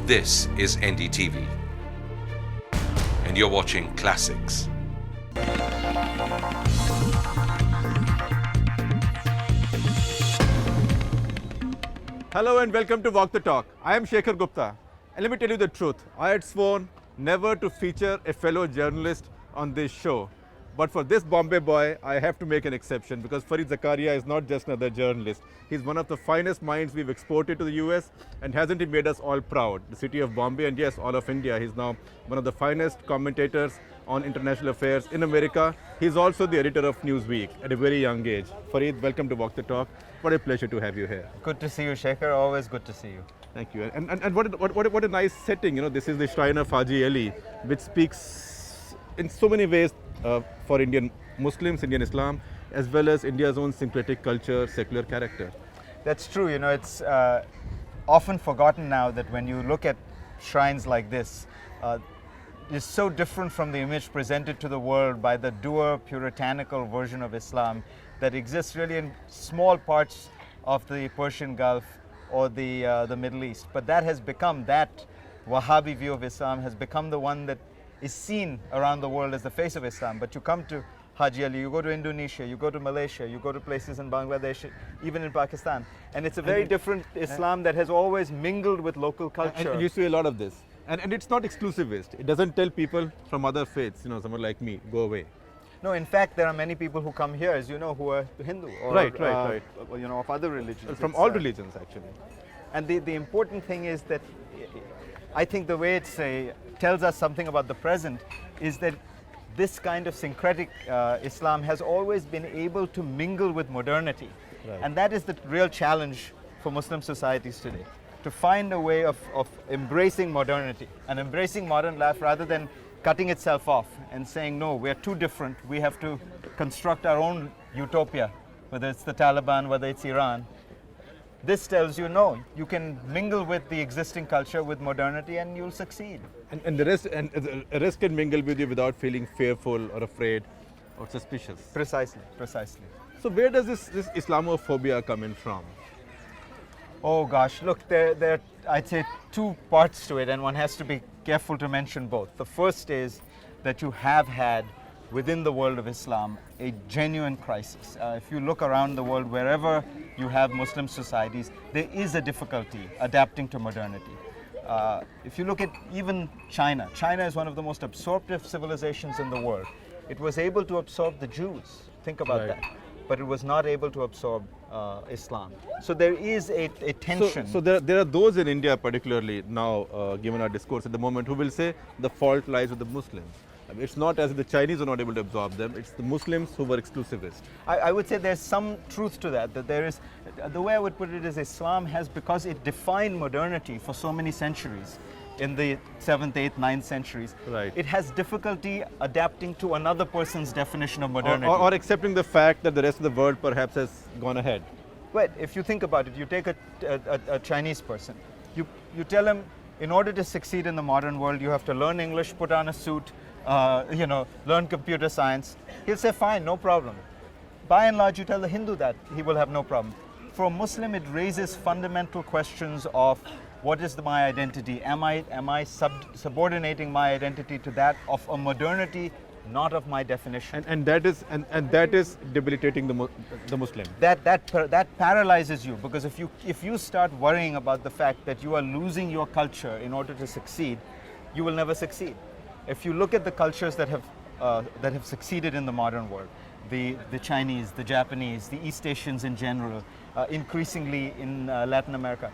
This is NDTV, and you're watching Classics. Hello and welcome to Walk the Talk. I am Shekhar Gupta. And let me tell you the truth. I had sworn never to feature a fellow journalist on this show. But for this Bombay boy, I have to make an exception because Fareed Zakaria is not just another journalist. He's one of the finest minds we've exported to the US, and hasn't he made us all proud? The city of Bombay and yes, all of India. He's now one of the finest commentators on international affairs in America. He's also the editor of Newsweek at a very young age. Fareed, welcome to Walk the Talk. What a pleasure to have you here. Good to see you, Shekhar. Always good to see you. Thank you. And what a nice setting. You know, this is the Shrine of Haji Ali, which speaks in so many ways for Indian Muslims, Indian Islam, as well as India's own syncretic culture, secular character. That's true. You know, it's often forgotten now that when you look at shrines like this, it's so different from the image presented to the world by the dour, puritanical version of Islam that exists really in small parts of the Persian Gulf or the Middle East. But that has become, that Wahhabi view of Islam has become the one that is seen around the world as the face of Islam. But you come to Haji Ali, you go to Indonesia, you go to Malaysia, you go to places in Bangladesh, even in Pakistan, and it's a very different Islam that has always mingled with local culture. And you see a lot of this. And it's not exclusivist. It doesn't tell people from other faiths, you know, someone like me, go away. No, in fact, there are many people who come here, as you know, who are Hindu or right. You know, of other religions. From all religions, actually. And the important thing is that I think the way it tells us something about the present is that this kind of syncretic Islam has always been able to mingle with modernity. Right. And that is the real challenge for Muslim societies today, to find a way of embracing modernity and embracing modern life rather than cutting itself off and saying, no, we're too different. We have to construct our own utopia, whether it's the Taliban, whether it's Iran. This tells you, no, you can mingle with the existing culture, with modernity, and you'll succeed. And the rest can mingle with you without feeling fearful or afraid or suspicious. Precisely. So where does this Islamophobia come in from? Oh gosh, look, there are, I'd say, two parts to it, and one has to be careful to mention both. The first is that you have had, within the world of Islam, a genuine crisis. If you look around the world, wherever you have Muslim societies, there is a difficulty adapting to modernity. If you look at even China, China is one of the most absorptive civilizations in the world. It was able to absorb the Jews, think about that, but it was not able to absorb Islam. So there is a tension. So there are those in India particularly now, given our discourse at the moment, who will say the fault lies with the Muslims. I mean, it's not as if the Chinese are not able to absorb them, it's the Muslims who were exclusivist. I would say there's some truth to that there is, the way I would put it is Islam has, because it defined modernity for so many centuries, in the 7th, 8th, 9th centuries, it has difficulty adapting to another person's definition of modernity. Or accepting the fact that the rest of the world perhaps has gone ahead. Well, if you think about it, you take a Chinese person, you tell him, in order to succeed in the modern world, you have to learn English, put on a suit, learn computer science. He'll say, fine, no problem. By and large, you tell the Hindu that, he will have no problem. For a Muslim, it raises fundamental questions of, what is my identity? Am I subordinating my identity to that of a modernity, not of my definition? And that is debilitating the Muslim. That paralyzes you, because if you start worrying about the fact that you are losing your culture in order to succeed, you will never succeed. If you look at the cultures that have succeeded in the modern world, the Chinese, the Japanese, the East Asians in general, increasingly in Latin America,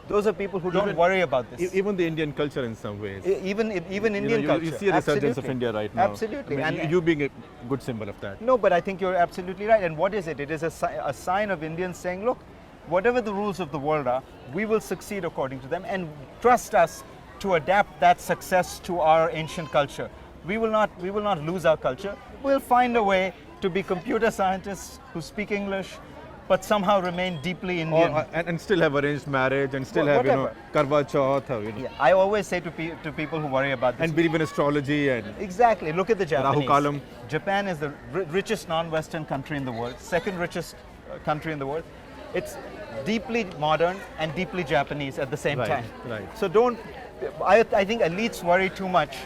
those are people who don't worry about this. Even the Indian culture in some ways. Even Indian culture. You see a resurgence of India right now. Absolutely. I mean, and you being a good symbol of that. No, but I think you're absolutely right. And what is it? It is a sign of Indians saying, look, whatever the rules of the world are, we will succeed according to them, and trust us to adapt that success to our ancient culture. We will not lose our culture. We'll find a way to be computer scientists who speak English, but somehow remain deeply Indian. And still have arranged marriage, and still have, Karwa Chauth. Yeah, I always say to people who worry about this. And believe in astrology. Exactly. Look at the Japanese. Rahu Kalam. Japan is the richest non-Western country in the world, second richest country in the world. deeply modern and deeply Japanese at the same Right, time. right. So don't, I think elites worry too much,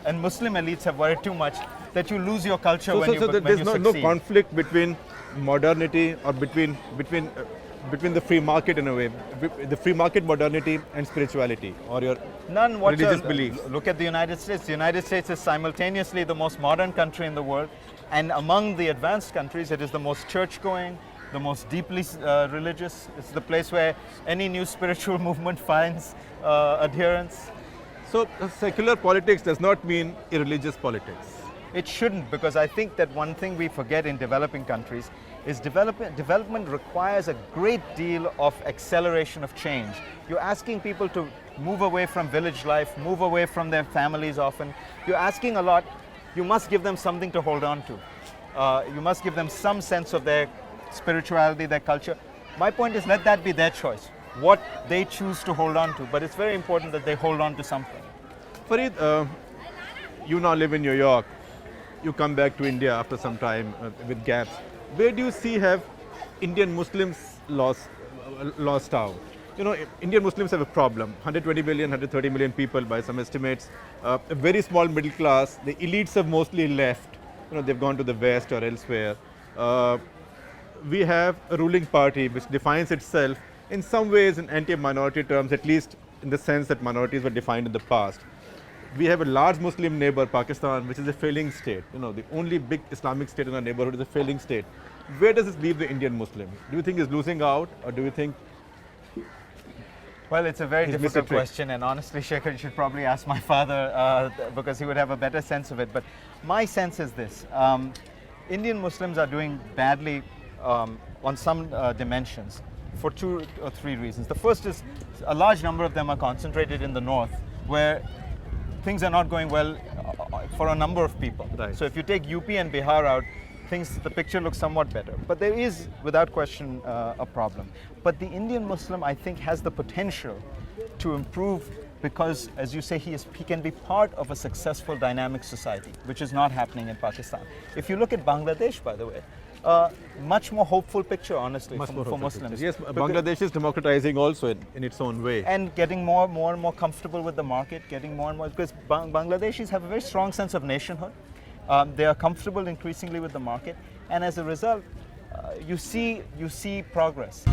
and Muslim elites have worried too much, that you lose your culture when you there's no succeed. conflict between modernity or between the free market in a way, the free market modernity and spirituality or your None whatsoever. religious beliefs. Look at the United States. The United States is simultaneously the most modern country in the world, and among the advanced countries, it is the most church-going, the most deeply religious. It's the place where any new spiritual movement finds adherents. So secular politics does not mean irreligious politics. It shouldn't, because I think that one thing we forget in developing countries is development requires a great deal of acceleration of change. You're asking people to move away from village life, move away from their families often. You're asking a lot. You must give them something to hold on to. You must give them some sense of their spirituality, their culture. My point is, let that be their choice, what they choose to hold on to. But it's very important that they hold on to something. Farid, you now live in New York. You come back to India after some time with gaps. Where do you see have Indian Muslims lost out? You know, Indian Muslims have a problem. 120 million, 130 million people by some estimates. A very small middle class. The elites have mostly left. You know, they've gone to the West or elsewhere. We have a ruling party which defines itself in some ways in anti-minority terms, at least in the sense that minorities were defined in the past. We have a large Muslim neighbor, Pakistan, which is a failing state. You know, the only big Islamic state in our neighborhood is a failing state. Where does this leave the Indian Muslim? Do you think he's losing out, or do you think? Well, it's a very He's missed difficult a trick. question, and honestly, Shekhar, you should probably ask my father because he would have a better sense of it. But my sense is this. Indian Muslims are doing badly on some dimensions for 2 or 3 reasons. The first is a large number of them are concentrated in the north, where things are not going well for a number of people. Right. So if you take UP and Bihar out, the picture looks somewhat better. But there is, without question, a problem. But the Indian Muslim, I think, has the potential to improve because, as you say, he can be part of a successful dynamic society, which is not happening in Pakistan. If you look at Bangladesh, by the way, much more hopeful picture, honestly, for Muslims. Yes, Bangladesh is democratizing also in its own way. And getting more and more comfortable with the market, getting more and more, because Bangladeshis have a very strong sense of nationhood. They are comfortable increasingly with the market, and as a result, you see progress.